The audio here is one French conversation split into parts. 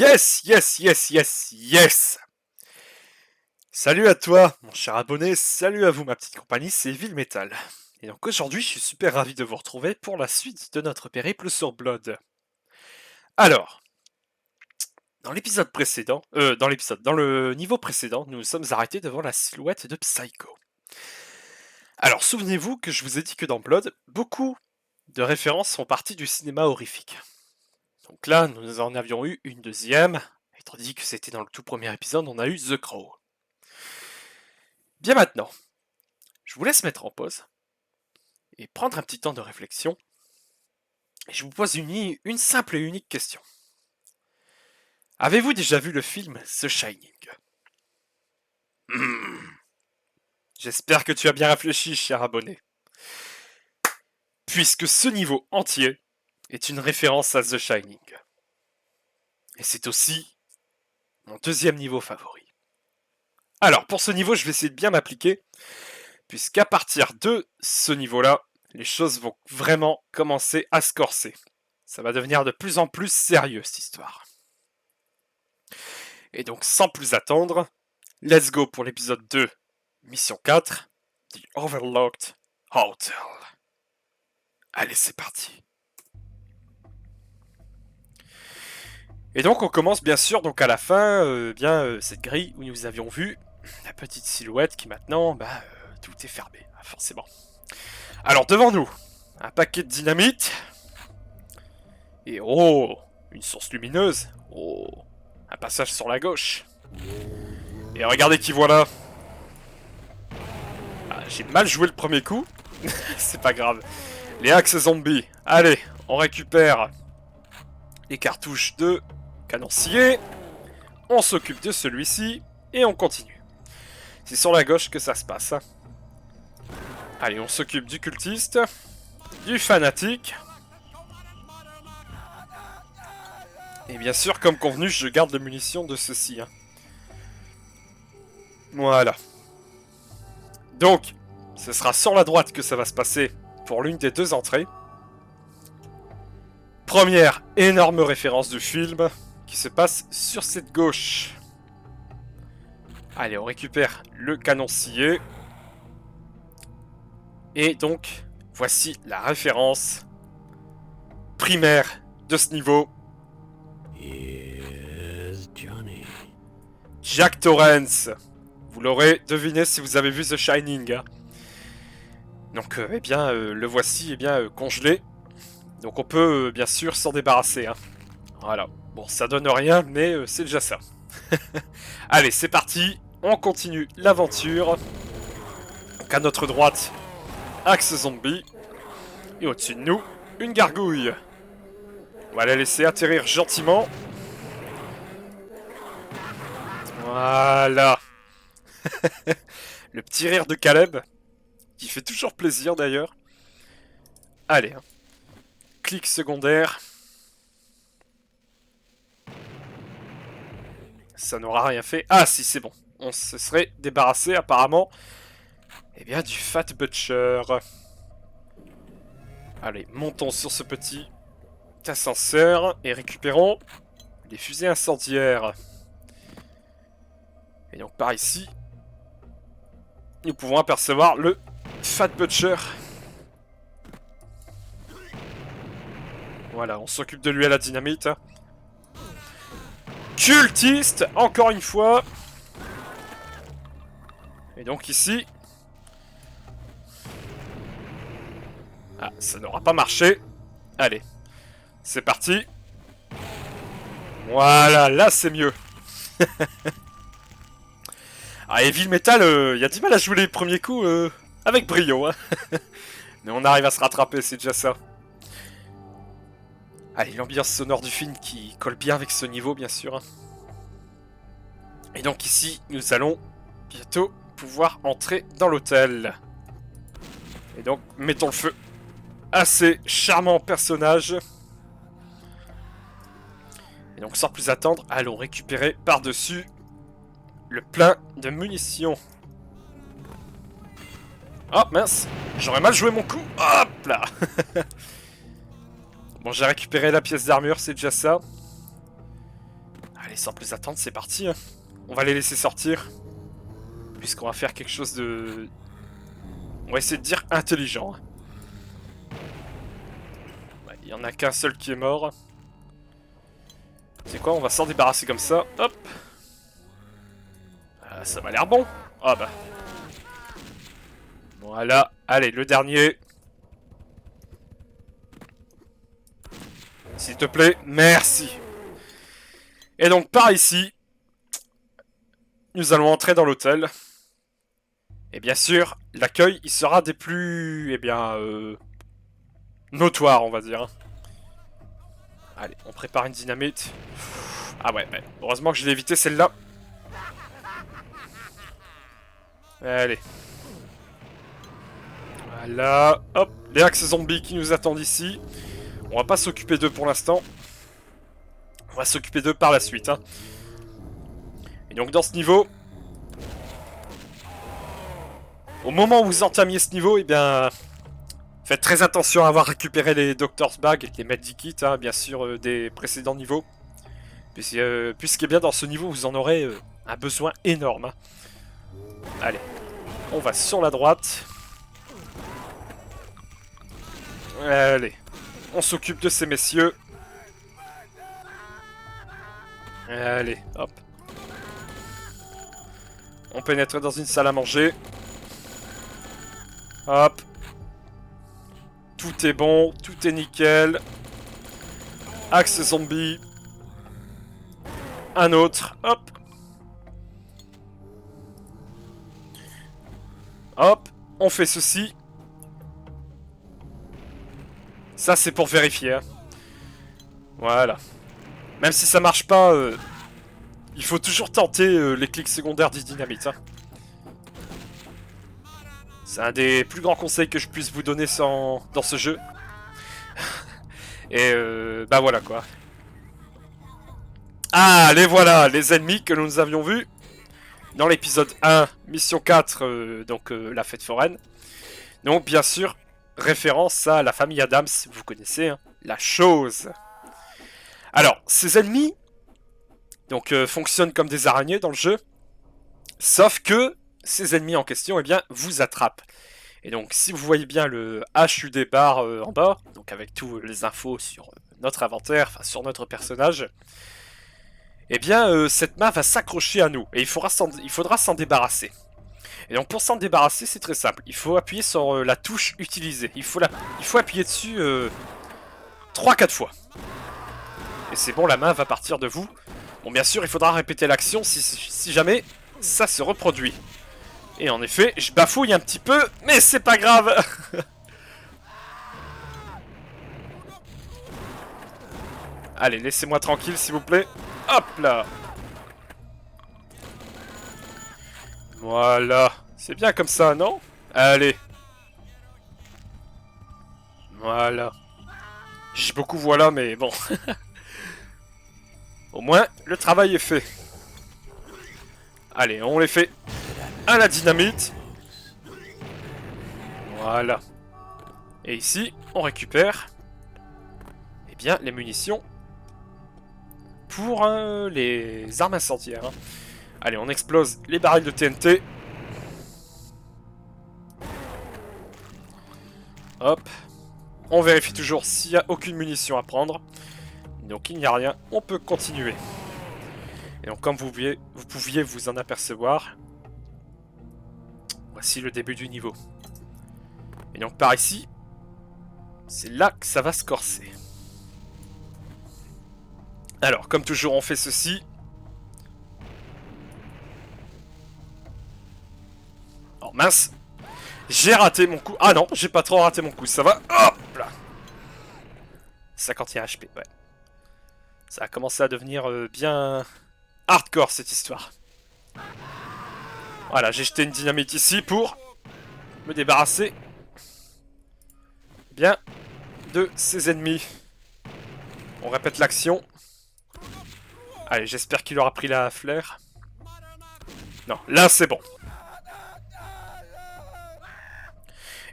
Yes, yes, yes, yes, yes. Salut à toi, mon cher abonné, salut à vous ma petite compagnie, c'est Villemetal. Et donc aujourd'hui, je suis super ravi de vous retrouver pour la suite de notre périple sur Blood. Alors, dans le niveau précédent, nous nous sommes arrêtés devant la silhouette de Psycho. Alors, souvenez-vous que je vous ai dit que dans Blood, beaucoup de références font partie du cinéma horrifique. Donc là, nous en avions eu une deuxième, et tandis que c'était dans le tout premier épisode, on a eu The Crow. Bien maintenant, je vous laisse mettre en pause et prendre un petit temps de réflexion. Et je vous pose une simple et unique question. Avez-vous déjà vu le film The Shining? J'espère que tu as bien réfléchi, cher abonné. Puisque ce niveau entier est une référence à The Shining. Et c'est aussi mon deuxième niveau favori. Alors, pour ce niveau, je vais essayer de bien m'appliquer, puisqu'à partir de ce niveau-là, les choses vont vraiment commencer à se corser. Ça va devenir de plus en plus sérieux, cette histoire. Et donc, sans plus attendre, let's go pour l'épisode 2, mission 4, The Overlooked Hotel. Allez, c'est parti. Et donc, on commence bien sûr donc à la fin, cette grille où nous avions vu la petite silhouette qui maintenant, tout est fermé, forcément. Alors, devant nous, un paquet de dynamite. Et oh, une source lumineuse. Oh, un passage sur la gauche. Et regardez qui voilà. Ah, j'ai mal joué le premier coup. C'est pas grave. Les axes zombies. Allez, on récupère les cartouches de canoncier. On s'occupe de celui-ci. Et on continue. C'est sur la gauche que ça se passe. Allez, on s'occupe du cultiste. Du fanatique. Et bien sûr, comme convenu, je garde les munitions de ceci. Voilà. Donc, ce sera sur la droite que ça va se passer pour l'une des deux entrées. Première énorme référence du film qui se passe sur cette gauche. Allez, on récupère le canoncier. Et donc, voici la référence primaire de ce niveau. Jack Torrance. Vous l'aurez deviné si vous avez vu The Shining. Donc, le voici congelé. Donc on peut bien sûr s'en débarrasser. Voilà. Bon, ça donne rien, mais c'est déjà ça. Allez, c'est parti. On continue l'aventure. Donc à notre droite, axe zombie. Et au-dessus de nous, une gargouille. On va la laisser atterrir gentiment. Voilà. Le petit rire de Caleb, qui fait toujours plaisir d'ailleurs. Allez. Clic secondaire. Ça n'aura rien fait. Ah si, c'est bon. On se serait débarrassé apparemment du Fat Butcher. Allez, montons sur ce petit ascenseur et récupérons les fusées incendiaires. Et donc par ici, nous pouvons apercevoir le Fat Butcher. Voilà, on s'occupe de lui à la dynamite. Cultiste, encore une fois. Et donc ici... Ah, ça n'aura pas marché. Allez, c'est parti. Voilà, là c'est mieux. Ah, et Villemetal, il a du mal à jouer les premiers coups avec brio. Mais on arrive à se rattraper, c'est déjà ça. Allez, l'ambiance sonore du film qui colle bien avec ce niveau, bien sûr. Et donc ici, nous allons bientôt pouvoir entrer dans l'hôtel. Et donc, mettons le feu à ces charmants personnages. Et donc, sans plus attendre, allons récupérer par-dessus le plein de munitions. Oh, mince, j'aurais mal joué mon coup. Hop là. Bon, j'ai récupéré la pièce d'armure, c'est déjà ça. sans plus attendre, c'est parti. Hein. On va les laisser sortir. Puisqu'on va faire quelque chose de... On va essayer de dire intelligent. Ouais, il n'y en a qu'un seul qui est mort. C'est quoi, on va s'en débarrasser comme ça. Hop. Ça m'a l'air bon. Ah bah. Voilà. Allez, le dernier. S'il te plaît, merci. Et donc, par ici, nous allons entrer dans l'hôtel. Et bien sûr, l'accueil, il sera des plus, notoires, on va dire. Allez, on prépare une dynamite. Ah ouais. Heureusement que je l'ai évité celle-là. Allez. Voilà. Hop, les axes zombies qui nous attendent ici. On va pas s'occuper d'eux pour l'instant. On va s'occuper d'eux par la suite. Hein. Et donc dans ce niveau... Au moment où vous entamiez ce niveau, eh bien... Faites très attention à avoir récupéré les Doctor's Bag et les Medikits, hein, bien sûr, des précédents niveaux. Puisque bien dans ce niveau, vous en aurez un besoin énorme. Hein. Allez, on va sur la droite. Allez, on s'occupe de ces messieurs. Allez, hop. On pénètre dans une salle à manger. Hop. Tout est bon, tout est nickel. Axe zombie. Un autre, hop. Hop, on fait ceci. Ça, c'est pour vérifier. Hein. Voilà. Même si ça marche pas, il faut toujours tenter les clics secondaires du dynamite. Hein. C'est un des plus grands conseils que je puisse vous donner dans ce jeu. Et bah voilà quoi. Ah, les voilà, les ennemis que nous avions vus dans l'épisode 1, mission 4, la fête foraine. Donc bien sûr, référence à la famille Adams, vous connaissez, hein, la chose. Alors, ces ennemis fonctionnent comme des araignées dans le jeu, sauf que ces ennemis en question, eh bien, vous attrapent. Et donc, si vous voyez bien le HUD bar en bas, donc avec toutes les infos sur notre inventaire, enfin sur notre personnage, eh bien, cette main va s'accrocher à nous, et il faudra s'en débarrasser. Et donc, pour s'en débarrasser, c'est très simple. Il faut appuyer sur la touche utilisée. Il faut appuyer dessus 3-4 fois. Et c'est bon, la main va partir de vous. Bon, bien sûr, il faudra répéter l'action si jamais ça se reproduit. Et en effet, je bafouille un petit peu, mais c'est pas grave. Allez, laissez-moi tranquille, s'il vous plaît. Hop là. Voilà. C'est bien comme ça, non? Allez. Voilà. J'ai beaucoup voilà, mais bon. Au moins, le travail est fait. Allez, on les fait à la dynamite. Voilà. Et ici, on récupère eh bien, les munitions pour les armes incendiaires. Hein. Allez, on explose les barils de TNT. Hop. On vérifie toujours s'il n'y a aucune munition à prendre. Donc il n'y a rien, on peut continuer. Et donc comme vous pouviez vous en apercevoir, voici le début du niveau. Et donc par ici, c'est là que ça va se corser. Alors, comme toujours, on fait ceci. Oh mince, j'ai raté mon coup. Ah non, j'ai pas trop raté mon coup, ça va. Hop là. 51 HP, ouais. Ça a commencé à devenir bien hardcore cette histoire. Voilà, j'ai jeté une dynamite ici pour me débarrasser bien de ces ennemis. On répète l'action. Allez, j'espère qu'il aura pris la flare. Non, là c'est bon.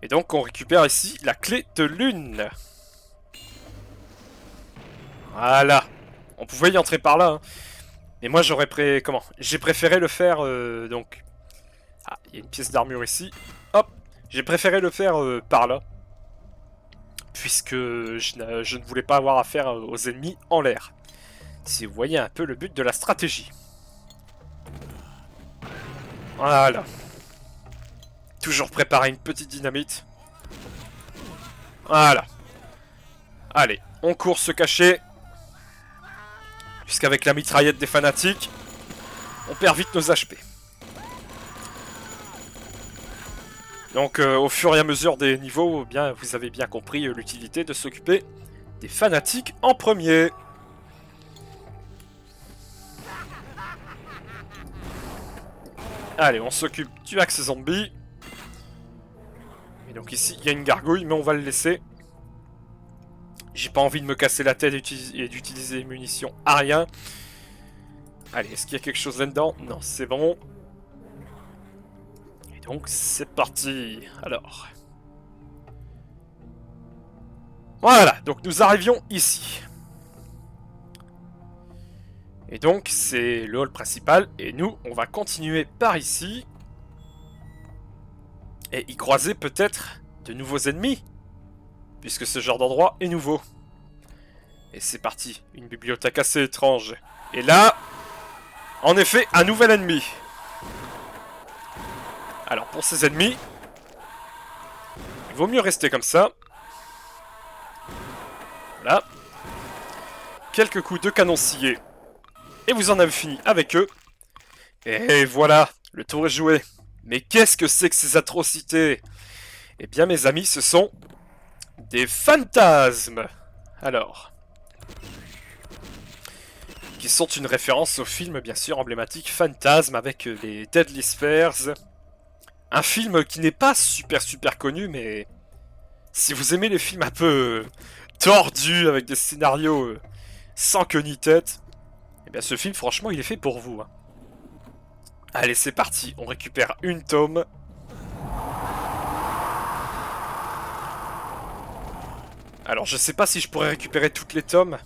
Et donc on récupère ici la clé de lune. Voilà. On pouvait y entrer par là. Hein. Et moi j'aurais comment? J'ai préféré le faire donc... Ah, il y a une pièce d'armure ici. Hop! J'ai préféré le faire par là. Puisque je ne voulais pas avoir affaire aux ennemis en l'air. Si vous voyez un peu le but de la stratégie. Voilà. Toujours préparer une petite dynamite. Voilà. Allez, on court se cacher. Puisqu'avec la mitraillette des fanatiques, on perd vite nos HP. Donc au fur et à mesure des niveaux, eh bien, vous avez bien compris l'utilité de s'occuper des fanatiques en premier. Allez, on s'occupe du axe zombie. Et donc ici, il y a une gargouille, mais on va le laisser. J'ai pas envie de me casser la tête et d'utiliser les munitions à rien. Allez, est-ce qu'il y a quelque chose là-dedans? Non, c'est bon. Et donc, c'est parti. Alors. Voilà, donc nous arrivions ici. Et donc, c'est le hall principal. Et nous, on va continuer par ici. Et y croiser peut-être de nouveaux ennemis. Puisque ce genre d'endroit est nouveau. Et c'est parti. Une bibliothèque assez étrange. Et là, en effet, un nouvel ennemi. Alors, pour ces ennemis, il vaut mieux rester comme ça. Voilà. Quelques coups de canon scié. Et vous en avez fini avec eux. Et voilà, le tour est joué. Mais qu'est-ce que c'est que ces atrocités? Eh bien, mes amis, ce sont des phantasmes. Alors, qui sont une référence au film, bien sûr, emblématique Phantasme avec les Deadly Spheres. Un film qui n'est pas super connu, mais si vous aimez les films un peu tordus, avec des scénarios sans queue ni tête, eh bien ce film, franchement, il est fait pour vous. Hein. Allez, c'est parti, on récupère une tome. Alors, je sais pas si je pourrais récupérer toutes les tomes,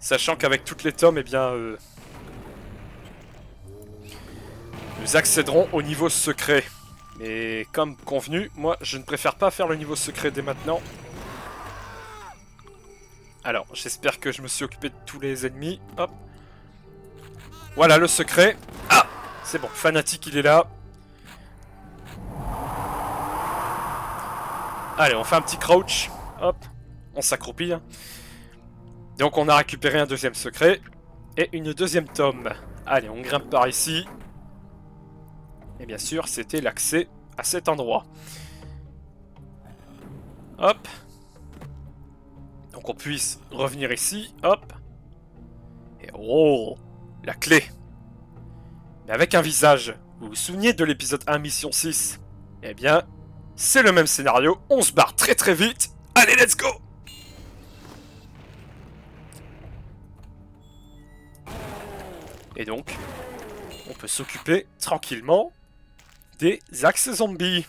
sachant qu'avec toutes les tomes, eh bien... nous accéderons au niveau secret. Mais comme convenu, moi, je ne préfère pas faire le niveau secret dès maintenant. Alors, j'espère que je me suis occupé de tous les ennemis. Hop. Voilà le secret. Ah, c'est bon, Fanatique, il est là. Allez, on fait un petit crouch. Hop, on s'accroupit. Donc, on a récupéré un deuxième secret. Et une deuxième tome. Allez, on grimpe par ici. Et bien sûr, c'était l'accès à cet endroit. Hop. Donc on puisse revenir ici. Hop. Et oh, la clé. Mais avec un visage. Vous vous souvenez de l'épisode 1, mission 6? Eh bien, c'est le même scénario. On se barre très vite. Allez, let's go! Et donc, on peut s'occuper tranquillement des axes zombies.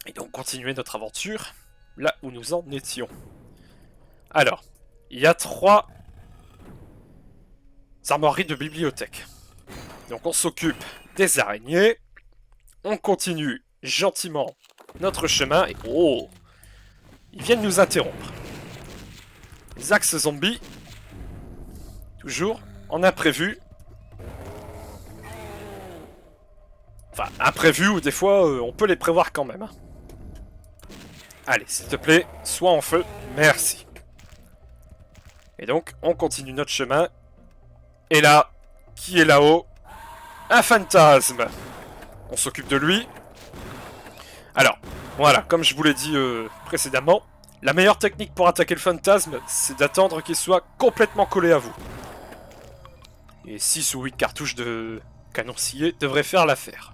Et donc continuer notre aventure là où nous en étions. Alors, il y a 3 armoiries de bibliothèque. Donc on s'occupe des araignées. On continue gentiment notre chemin. Et oh, ils viennent nous interrompre. Les axes zombies. Toujours en imprévu. Enfin, imprévu ou des fois on peut les prévoir quand même. Allez, s'il te plaît, sois en feu. Merci. Et donc, on continue notre chemin. Et là, qui est là-haut? Un phantasme. On s'occupe de lui. Alors, voilà, comme je vous l'ai dit précédemment, la meilleure technique pour attaquer le phantasme, c'est d'attendre qu'il soit complètement collé à vous. Et 6 ou 8 cartouches de canon scié devraient faire l'affaire.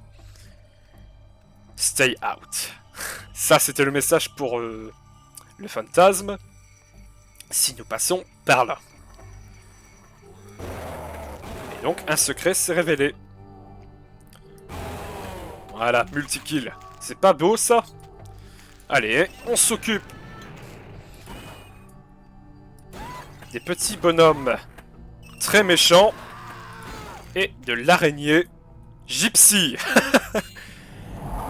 Stay out. Ça, c'était le message pour le phantasme. Si nous passons par là. Et donc, un secret s'est révélé. Voilà, multi-kill. C'est pas beau, ça? Allez, on s'occupe des petits bonhommes très méchant. Et de l'araignée Gypsy.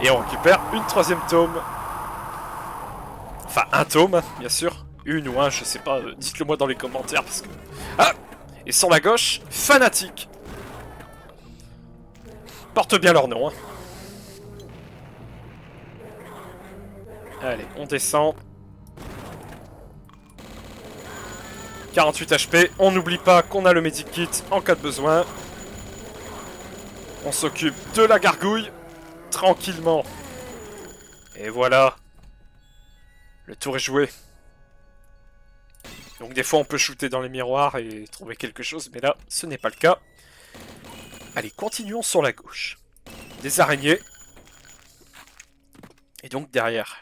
Et on récupère une troisième tome. Enfin, un tome, bien sûr. Une ou un, je sais pas. Dites-le moi dans les commentaires. Parce que... Ah! Et sur la gauche, Fanatique. Porte bien leur nom. Hein. Allez, on descend. 48 HP. On n'oublie pas qu'on a le medikit en cas de besoin. On s'occupe de la gargouille. Tranquillement. Et voilà. Le tour est joué. Donc des fois on peut shooter dans les miroirs et trouver quelque chose, mais là ce n'est pas le cas. Allez, continuons sur la gauche. Des araignées. Et donc derrière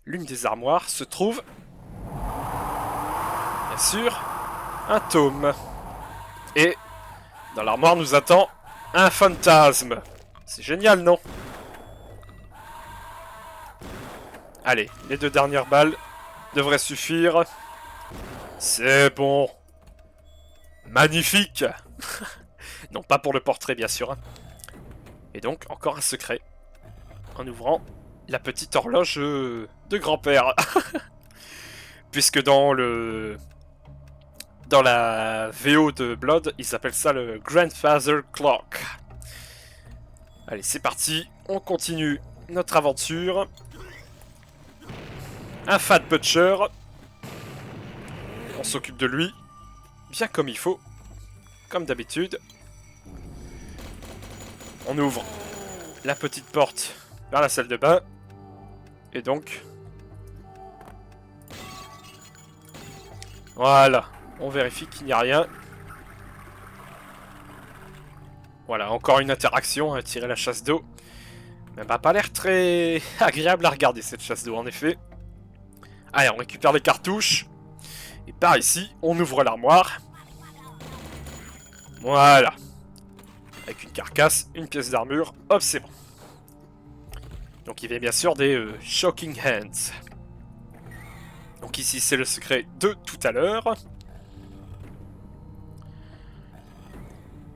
l'une des armoires se trouve, bien sûr, un tome. Et dans l'armoire nous attend un fantasme. C'est génial, non? Allez, les 2 dernières balles devraient suffire. C'est bon. Magnifique. Non, pas pour le portrait, bien sûr. Et donc, encore un secret. En ouvrant la petite horloge de grand-père. Puisque dans la VO de Blood, ils appellent ça le Grandfather Clock. Allez, c'est parti. On continue notre aventure. Un Fat Butcher. On s'occupe de lui. Bien comme il faut. Comme d'habitude. On ouvre la petite porte vers la salle de bain. Et donc... Voilà. On vérifie qu'il n'y a rien. Voilà, encore une interaction, hein, tirer la chasse d'eau. Elle m'a pas l'air très agréable à regarder cette chasse d'eau en effet. Allez, on récupère les cartouches. Et par ici, on ouvre l'armoire. Voilà. Avec une carcasse, une pièce d'armure, hop, c'est bon. Donc il y avait bien sûr des Shocking Hands. Donc ici, c'est le secret de tout à l'heure.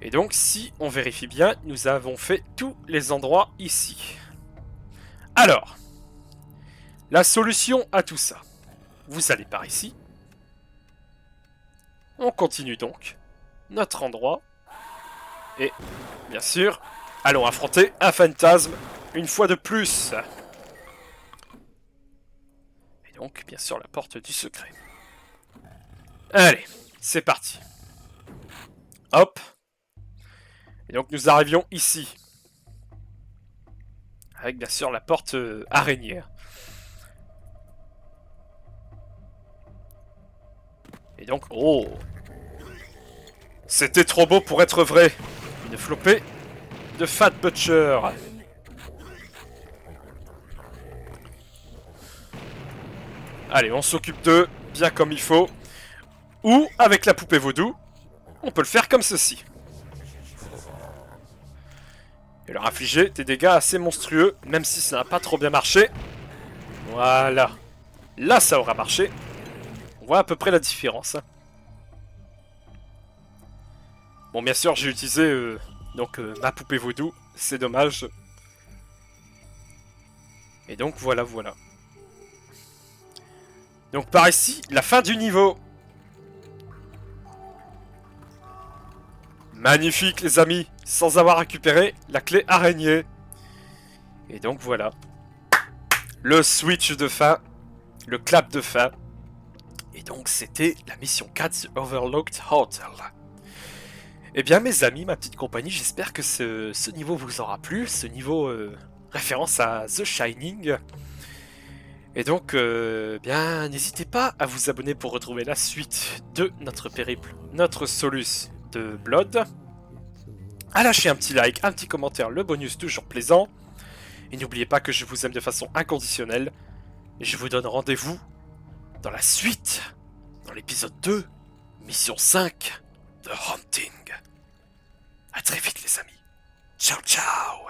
Et donc, si on vérifie bien, nous avons fait tous les endroits ici. Alors, la solution à tout ça. Vous allez par ici. On continue donc notre endroit. Et, bien sûr, allons affronter un fantasme une fois de plus. Et donc, bien sûr, la porte du secret. Allez, c'est parti. Hop. Et donc, nous arrivions ici. Avec, bien sûr, la porte araignée. Et donc, oh! C'était trop beau pour être vrai. Une flopée de Fat Butcher. Allez, on s'occupe d'eux, bien comme il faut. Ou, avec la poupée vaudou, on peut le faire comme ceci. Et leur infliger des dégâts assez monstrueux, même si ça n'a pas trop bien marché. Voilà. Là, ça aura marché. On voit à peu près la différence. Bon, bien sûr, j'ai utilisé ma poupée vaudou. C'est dommage. Et donc, voilà. Donc, par ici, la fin du niveau. Magnifique, les amis. Sans avoir récupéré la clé araignée. Et donc, voilà. Le switch de fin. Le clap de fin. Et donc, c'était la mission 4 The Overlooked Hotel. Eh bien, mes amis, ma petite compagnie, j'espère que ce niveau vous aura plu. Ce niveau référence à The Shining. Et donc, bien, n'hésitez pas à vous abonner pour retrouver la suite de notre périple, notre Solus de Blood. À lâcher un petit like, un petit commentaire, le bonus toujours plaisant. Et n'oubliez pas que je vous aime de façon inconditionnelle. Et je vous donne rendez-vous dans la suite, dans l'épisode 2, mission 5, The Haunting. A très vite les amis. Ciao ciao.